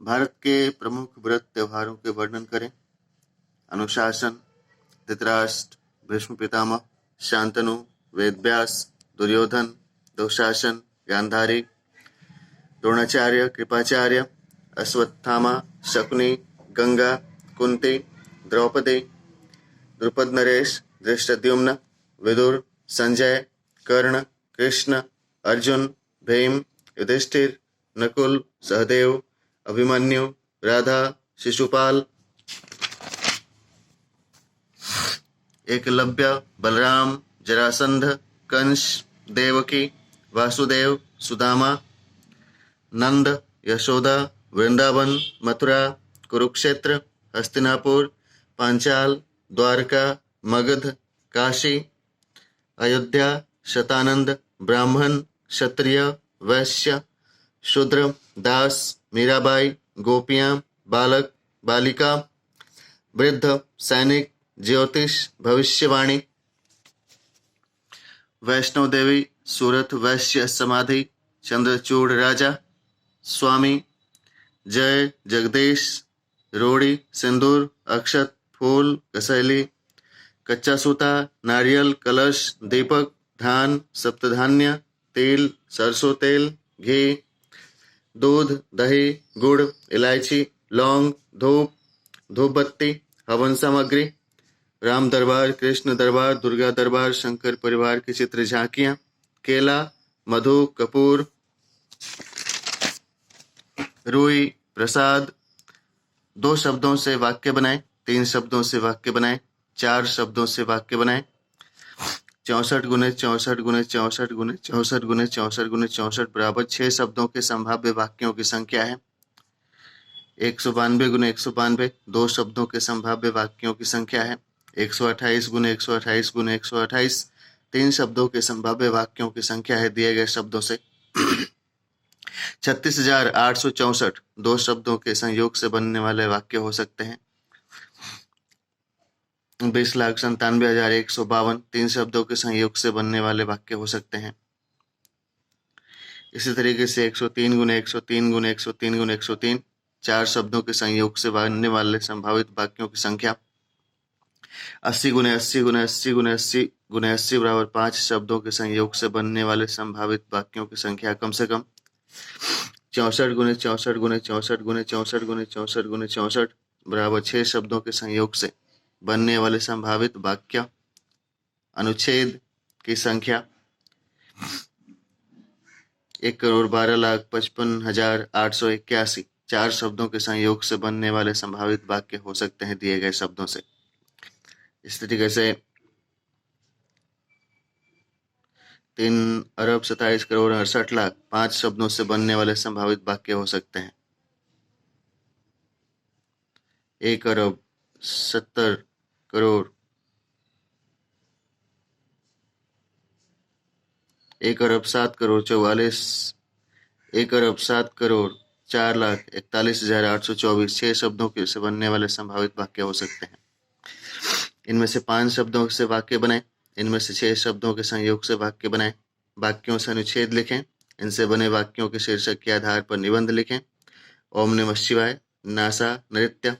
भारत के प्रमुख व्रत त्योहारों के वर्णन करें। अनुशासन, धृतराष्ट्र, भीष्म पितामह, शांतनु, वेदव्यास, दुर्योधन, दुशासन, गांधारी, द्रोणाचार्य, कृपाचार्य, अश्वत्थामा, शकुनी, गंगा, कुंती, द्रौपदी, द्रुपद नरेश, धृष्टद्युम्न, विदुर, संजय, कर्ण, कृष्ण, अर्जुन, भीम, युधिष्ठिर, नकुल, सहदेव, अभिमन्यु, राधा, शिशुपाल, एकलव्य, बलराम, जरासंध, कंस, देवकी, वासुदेव, सुदामा, नंद, यशोदा, वृंदावन, मथुरा, कुरुक्षेत्र, हस्तिनापुर, पांचाल, द्वारका, मगध, काशी, अयोध्या, शतानंद, ब्राह्मण, क्षत्रिय, वैश्य, शूद्र, दास, मीराबाई, गोपियां, बालक, बालिका, वृद्ध, सैनिक, ज्योतिष, भविष्यवाणी, वैष्णव देवी, सूरत वैश्य समाधि, चंद्रचूड़ राजा, स्वामी, जय, जगदीश, रोड़ी, सिंदूर, अक्षत, फूल, कसैली, कच्चा सूता, नारियल, कलश, दीपक, धान, सप्तधान्य, तेल, सरसों तेल, घी, दूध, दही, गुड़, इलायची, लौंग, धूप, धूप बत्ती, हवन सामग्री, राम दरबार, कृष्ण दरबार, दुर्गा दरबार, शंकर परिवार की चित्र झांकियां, केला, मधु, कपूर, रुई, प्रसाद। 2 शब्दों से वाक्य बनाएं, 3 शब्दों से वाक्य बनाएं, 4 शब्दों से वाक्य बनाएं। 64 गुने 64 गुने 64 गुने 64 गुने 64 गुने 64 बराबर 6 शब्दों के संभाव्य वाक्यों की संख्या है। 192 गुने 192 2 शब्दों के संभाव्य वाक्यों की संख्या है। 128 गुने 128 गुने 128 3 शब्दों के संभाव्य वाक्यों की संख्या है दिए गए शब्दों से। 36,864 2 शब्दों के संयोग से बनने वाले वाक्य हो सकते हैं। 20,97,152 3 शब्दों के संयोग से बनने वाले वाक्य हो सकते हैं। इसी तरीके से 103 गुने 103 गुने 103 गुने 103 4 शब्दों के संयोग से बनने वाले संभावित वाक्यों की संख्या। 80 गुने 80 गुने 80 गुने 80 गुने 80 बराबर 5 शब्दों के संयोग से बनने वाले संभावित वाक्यों की संख्या कम से कम। 64 गुने 64 गुने 64 गुने 64 गुने 64 गुने 64 बराबर 6 शब्दों के संयोग से बनने वाले संभावित वाक्य। अनुच्छेद की संख्या 1,12,55,881 4 शब्दों के संयोग से बनने वाले संभावित वाक्य हो सकते हैं दिए गए शब्दों से। इस तरीके से 3,27,68,00,000 5 शब्दों से बनने वाले संभावित वाक्य हो सकते हैं। 1,70,00,00,000 1,07,44,000 1,07,04,41,824 6 शब्दों के से बनने वाले संभावित वाक्य हो सकते हैं। इनमें से 5 शब्दों से वाक्य बनाएं, इनमें से 6 शब्दों के संयोग से वाक्य बनाएं। वाक्यों से अनुच्छेद लिखें, इनसे बने वाक्यों के शीर्षक के आधार पर निबंध लिखें। ओम नमः शिवाय, नासा, नृत्य।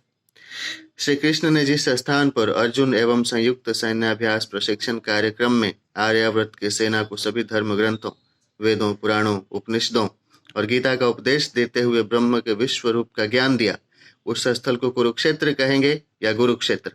श्री कृष्ण ने जिस स्थान पर अर्जुन एवं संयुक्त सैन्याभ्यास प्रशिक्षण कार्यक्रम में आर्यावर्त के सेना को सभी धर्म ग्रंथों, वेदों, पुराणों, उपनिषदों और गीता का उपदेश देते हुए ब्रह्म के विश्व रूप का ज्ञान दिया, उस स्थल को कुरुक्षेत्र कहेंगे या गुरुक्षेत्र?